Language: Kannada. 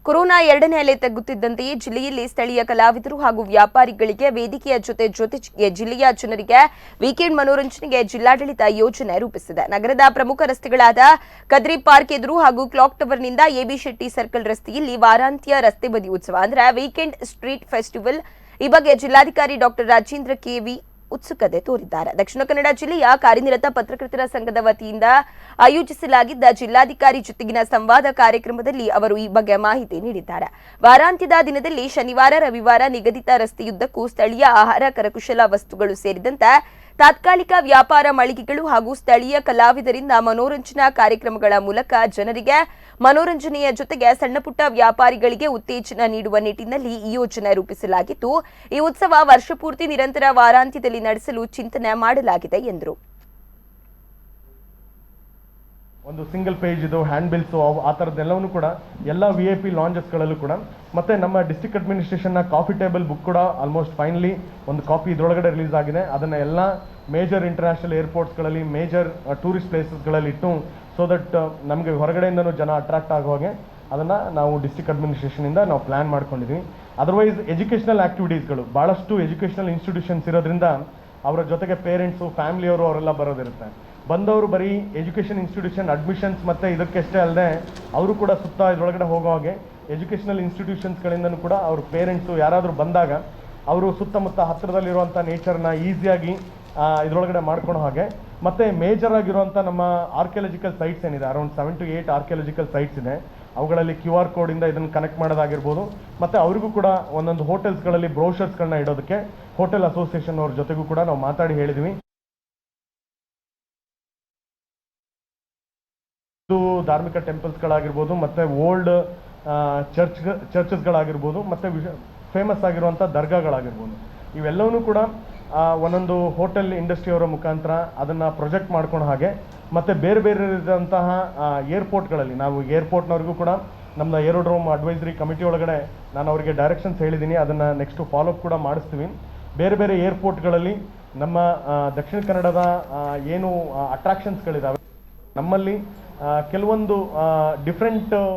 ಕೊರೋನಾ ಎರಡನೇ ಅಲೆ ತಗ್ಗುತ್ತಿದ್ದಂತೆಯೇ ಜಿಲ್ಲೆಯಲ್ಲಿ ಸ್ಥಳೀಯ ಕಲಾವಿದರು ಹಾಗೂ ವ್ಯಾಪಾರಿಗಳಿಗೆ ವೇದಿಕೆಯ ಜೊತೆಗೆ ಜಿಲ್ಲೆಯ ಜನರಿಗೆ ವೀಕೆಂಡ್ ಮನೋರಂಜನೆಗೆ ಜಿಲ್ಲಾಡಳಿತ ಯೋಜನೆ ರೂಪಿಸಿದೆ. ನಗರದ ಪ್ರಮುಖ ರಸ್ತೆಗಳಾದ ಕದ್ರಿ ಪಾರ್ಕ್ ಎದುರು ಹಾಗೂ ಕ್ಲಾಕ್ ಟವರ್ನಿಂದ ಎಬಿ ಶೆಟ್ಟಿ ಸರ್ಕಲ್ ರಸ್ತೆಯಲ್ಲಿ ವಾರಾಂತ್ಯ ರಸ್ತೆ ಬದಿ ಉತ್ಸವ ಅಂದ್ರೆ ವೀಕೆಂಡ್ ಸ್ಟ್ರೀಟ್ ಫೆಸ್ಟಿವಲ್ ಈ ಬಗ್ಗೆ ಜಿಲ್ಲಾಧಿಕಾರಿ ಡಾಕ್ಟರ್ ರಾಜೇಂದ್ರ ಕೆವಿ ಉತ್ಸುಕತೆ ತೋರಿದ್ದಾರೆ. ದಕ್ಷಿಣ ಕನ್ನಡ ಜಿಲ್ಲೆಯ ಕಾರ್ಯನಿರತ ಪತ್ರಕರ್ತರ ಸಂಘದ ವತಿಯಿಂದ ಆಯೋಜಿಸಲಾಗಿದ್ದ ಜಿಲ್ಲಾಧಿಕಾರಿ ಜೊತೆಗಿನ ಸಂವಾದ ಕಾರ್ಯಕ್ರಮದಲ್ಲಿ ಅವರು ಈ ಬಗ್ಗೆ ಮಾಹಿತಿ ನೀಡಿದ್ದಾರೆ. ವಾರಾಂತ್ಯದ ದಿನದಲ್ಲಿ ಶನಿವಾರ ರವಿವಾರ ನಿಗದಿತ ರಸ್ತೆಯುದ್ದಕ್ಕೂ ಸ್ಥಳೀಯ ಆಹಾರ ಕರಕುಶಲ ವಸ್ತುಗಳು ಸೇರಿದಂತೆ ತಾತ್ಕಾಲಿಕ ವ್ಯಾಪಾರ ಮಳಿಗೆಗಳು ಹಾಗೂ ಸ್ಥಳೀಯ ಕಲಾವಿದರಿಂದ ಮನೋರಂಜನಾ ಕಾರ್ಯಕ್ರಮಗಳ ಮೂಲಕ ಜನರಿಗೆ ಮನೋರಂಜನೆಯ ಜೊತೆಗೆ ಸಣ್ಣಪುಟ್ಟ ವ್ಯಾಪಾರಿಗಳಿಗೆ ಉತ್ತೇಜನ ನೀಡುವ ನಿಟ್ಟಿನಲ್ಲಿ ಈ ಯೋಜನೆ ರೂಪಿಸಲಾಗಿದ್ದು, ಈ ಉತ್ಸವ ವರ್ಷಪೂರ್ತಿ ನಿರಂತರ ವಾರಾಂತ್ಯದಲ್ಲಿ ನಡೆಸಲು ಚಿಂತನೆ ಮಾಡಲಾಗಿದೆ ಎಂದರು. ಒಂದು ಸಿಂಗಲ್ ಪೇಜ್ ಇದು ಹ್ಯಾಂಡ್ ಬಿಲ್ಸ್ ಆ ಥರದ್ದೆಲ್ಲವೂ ಕೂಡ ಎಲ್ಲ VIP ಲಾಂಜಸ್ಗಳಲ್ಲೂ ಕೂಡ ಮತ್ತೆ ನಮ್ಮ ಡಿಸ್ಟ್ರಿಕ್ಟ್ ಅಡ್ಮಿನಿಸ್ಟ್ರೇಷನ್ನ ಕಾಫಿ ಟೇಬಲ್ ಬುಕ್ ಕೂಡ ಆಲ್ಮೋಸ್ಟ್ ಫೈನಲಿ ಒಂದು ಕಾಪಿ ಇದರೊಳಗಡೆ ರಿಲೀಸ್ ಆಗಿದೆ. ಅದನ್ನು ಎಲ್ಲ ಮೇಜರ್ ಇಂಟರ್ನ್ಯಾಷನಲ್ ಏರ್ಪೋರ್ಟ್ಸ್ಗಳಲ್ಲಿ ಮೇಜರ್ ಟೂರಿಸ್ಟ್ ಪ್ಲೇಸಸ್ಗಳಲ್ಲಿ ಇಟ್ಟು ಸೊ ದಟ್ ನಮಗೆ ಹೊರಗಡೆಯಿಂದನೂ ಜನ ಅಟ್ರಾಕ್ಟ್ ಆಗೋ ಹಾಗೆ ಅದನ್ನು ನಾವು ಡಿಸ್ಟ್ರಿಕ್ಟ್ ಅಡ್ಮಿನಿಸ್ಟ್ರೇಷನಿಂದ ನಾವು ಪ್ಲ್ಯಾನ್ ಮಾಡ್ಕೊಂಡಿದ್ವಿ. ಅದರ್ವೈಸ್ ಎಜುಕೇಷನಲ್ ಆ್ಯಕ್ಟಿವಿಟೀಸ್ಗಳು ಭಾಳಷ್ಟು ಎಜುಕೇಷನಲ್ ಇನ್ಸ್ಟಿಟ್ಯೂಷನ್ಸ್ ಇರೋದ್ರಿಂದ ಅವರ ಜೊತೆಗೆ ಪೇರೆಂಟ್ಸು ಫ್ಯಾಮಿಲಿಯವರು ಅವರೆಲ್ಲ ಬರೋದಿರುತ್ತೆ. ಬಂದವರು ಬರೀ ಎಜುಕೇಷನ್ ಇನ್ಸ್ಟಿಟ್ಯೂಷನ್ ಅಡ್ಮಿಷನ್ಸ್ ಮತ್ತು ಇದಕ್ಕಷ್ಟೇ ಅಲ್ಲದೆ ಅವರು ಕೂಡ ಸುತ್ತ ಇದರೊಳಗಡೆ ಹೋಗೋ ಹಾಗೆ ಎಜುಕೇಷನಲ್ ಇನ್ಸ್ಟಿಟ್ಯೂಷನ್ಸ್ಗಳಿಂದನೂ ಕೂಡ ಅವ್ರ ಪೇರೆಂಟ್ಸು ಯಾರಾದರೂ ಬಂದಾಗ ಅವರು ಸುತ್ತಮುತ್ತ ಹತ್ತಿರದಲ್ಲಿರುವಂಥ ನೇಚರ್ನ ಈಸಿಯಾಗಿ ಇದರೊಳಗಡೆ ಮಾಡ್ಕೊಳೋ ಹಾಗೆ ಮತ್ತು ಮೇಜರ್ ಆಗಿರುವಂಥ ನಮ್ಮ ಆರ್ಕಿಯಾಲಜಿಕಲ್ ಸೈಟ್ಸ್ ಏನಿದೆ ಅರೌಂಡ್ 7 to 8 ಆರ್ಕಿಯಾಲಜಿಕಲ್ ಸೈಟ್ಸ್ ಇದೆ. ಅವುಗಳಲ್ಲಿ QR ಕೋಡಿಂದ ಇದನ್ನು ಕನೆಕ್ಟ್ ಮಾಡೋದಾಗಿರ್ಬೋದು. ಮತ್ತು ಅವರಿಗೂ ಕೂಡ ಒಂದೊಂದು ಹೋಟೆಲ್ಸ್ಗಳಲ್ಲಿ ಬ್ರೋಷರ್ಸ್ಗಳನ್ನ ಇಡೋದಕ್ಕೆ ಹೋಟೆಲ್ ಅಸೋಸಿಯೇಷನ್ ಅವ್ರ ಜೊತೆಗೂ ಕೂಡ ನಾವು ಮಾತಾಡಿ ಹೇಳಿದ್ವಿ. ಧಾರ್ಮಿಕ ಟೆಂಪಲ್ಸ್ಗಳಾಗಿರ್ಬೋದು ಮತ್ತು ಓಲ್ಡ್ ಚರ್ಚಸ್ಗಳಾಗಿರ್ಬೋದು ಮತ್ತು ಫೇಮಸ್ ಆಗಿರುವಂಥ ದರ್ಗಾಗಳಾಗಿರ್ಬೋದು ಇವೆಲ್ಲವೂ ಕೂಡ ಒಂದೊಂದು ಹೋಟೆಲ್ ಇಂಡಸ್ಟ್ರಿಯವರ ಮುಖಾಂತರ ಅದನ್ನು ಪ್ರೊಜೆಕ್ಟ್ ಮಾಡ್ಕೊಳೋ ಹಾಗೆ ಮತ್ತು ಬೇರೆ ಬೇರೆ ಇದ್ದಂತಹ ಏರ್ಪೋರ್ಟ್ಗಳಲ್ಲಿ ನಾವು ಏರ್ಪೋರ್ಟ್ನವ್ರಿಗೂ ಕೂಡ ನಮ್ಮ ಏರೋಡ್ರೋಮ್ ಅಡ್ವೈಸರಿ ಕಮಿಟಿ ಒಳಗಡೆ ನಾನು ಅವರಿಗೆ ಡೈರೆಕ್ಷನ್ಸ್ ಹೇಳಿದ್ದೀನಿ. ಅದನ್ನು ನೆಕ್ಸ್ಟು ಫಾಲೋಅಪ್ ಕೂಡ ಮಾಡಿಸ್ತೀವಿ. ಬೇರೆ ಬೇರೆ ಏರ್ಪೋರ್ಟ್ಗಳಲ್ಲಿ ನಮ್ಮ ದಕ್ಷಿಣ ಕನ್ನಡದ ಏನು ಅಟ್ರಾಕ್ಷನ್ಸ್ಗಳಿದ್ದಾವೆ ನಮ್ಮಲ್ಲಿ ಕೆಲವೊಂದು ಡಿಫ್ರೆಂಟ್